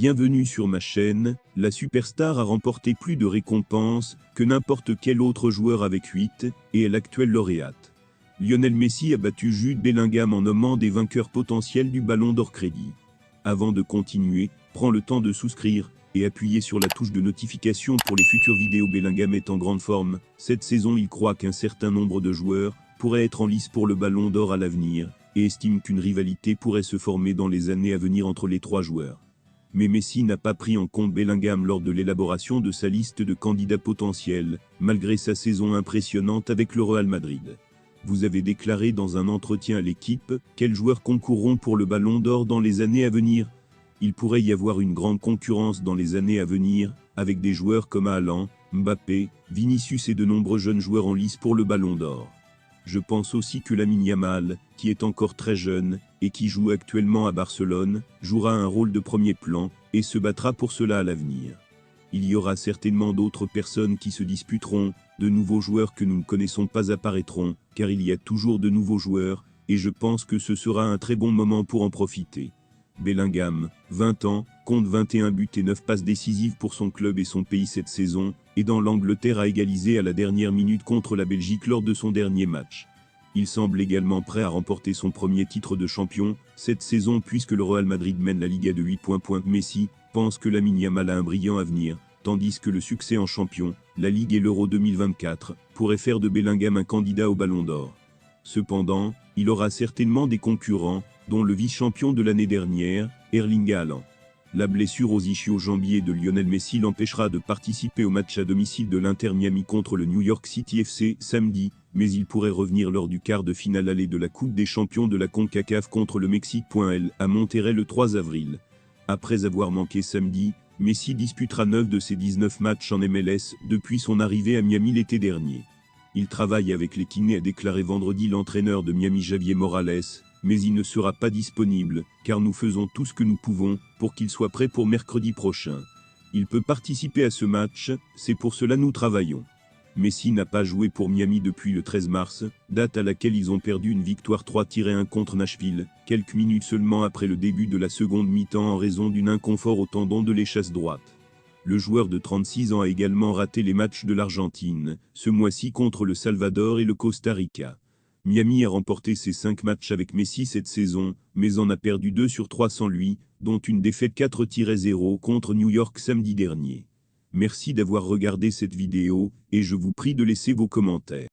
Bienvenue sur ma chaîne. La superstar a remporté plus de récompenses que n'importe quel autre joueur avec 8 et est l'actuelle lauréate. Lionel Messi a battu Jude Bellingham en nommant des vainqueurs potentiels du Ballon d'Or Crédit. Avant de continuer, prends le temps de souscrire et appuyer sur la touche de notification pour les futures vidéos. Bellingham est en grande forme. Cette saison, il croit qu'un certain nombre de joueurs pourraient être en lice pour le Ballon d'Or à l'avenir et estime qu'une rivalité pourrait se former dans les années à venir entre les trois joueurs. Mais Messi n'a pas pris en compte Bellingham lors de l'élaboration de sa liste de candidats potentiels, malgré sa saison impressionnante avec le Real Madrid. Vous avez déclaré dans un entretien à l'équipe quels joueurs concourront pour le Ballon d'Or dans les années à venir. Il pourrait y avoir une grande concurrence dans les années à venir, avec des joueurs comme Haaland, Mbappé, Vinicius et de nombreux jeunes joueurs en lice pour le Ballon d'Or. Je pense aussi que Lamine Yamal, qui est encore très jeune et qui joue actuellement à Barcelone, jouera un rôle de premier plan et se battra pour cela à l'avenir. Il y aura certainement d'autres personnes qui se disputeront, de nouveaux joueurs que nous ne connaissons pas apparaîtront, car il y a toujours de nouveaux joueurs, et je pense que ce sera un très bon moment pour en profiter. Bellingham, 20 ans, compte 21 buts et 9 passes décisives pour son club et son pays cette saison, et dans l'Angleterre a égalisé à la dernière minute contre la Belgique lors de son dernier match. Il semble également prêt à remporter son premier titre de champion cette saison puisque le Real Madrid mène la Liga de 8 points. Messi pense que Lamine Yamal a un brillant avenir, tandis que le succès en champion, la Ligue et l'Euro 2024 pourrait faire de Bellingham un candidat au Ballon d'Or. Cependant, il aura certainement des concurrents, dont le vice-champion de l'année dernière, Erling Haaland. La blessure aux ischio-jambiers de Lionel Messi l'empêchera de participer au match à domicile de l'Inter Miami contre le New York City FC samedi, mais il pourrait revenir lors du quart de finale aller de la Coupe des champions de la CONCACAF contre le Mexique. À Monterrey le 3 avril. Après avoir manqué samedi, Messi disputera 9 de ses 19 matchs en MLS depuis son arrivée à Miami l'été dernier. Il travaille avec les kinés, a déclaré vendredi l'entraîneur de Miami Javier Morales, mais il ne sera pas disponible, car nous faisons tout ce que nous pouvons pour qu'il soit prêt pour mercredi prochain. Il peut participer à ce match, c'est pour cela nous travaillons. Messi n'a pas joué pour Miami depuis le 13 mars, date à laquelle ils ont perdu une victoire 3-1 contre Nashville, quelques minutes seulement après le début de la seconde mi-temps en raison d'un inconfort au tendon de l'échasse droite. Le joueur de 36 ans a également raté les matchs de l'Argentine, ce mois-ci contre le Salvador et le Costa Rica. Miami a remporté ses 5 matchs avec Messi cette saison, mais en a perdu 2 sur 3 sans lui, dont une défaite 4-0 contre New York samedi dernier. Merci d'avoir regardé cette vidéo, et je vous prie de laisser vos commentaires.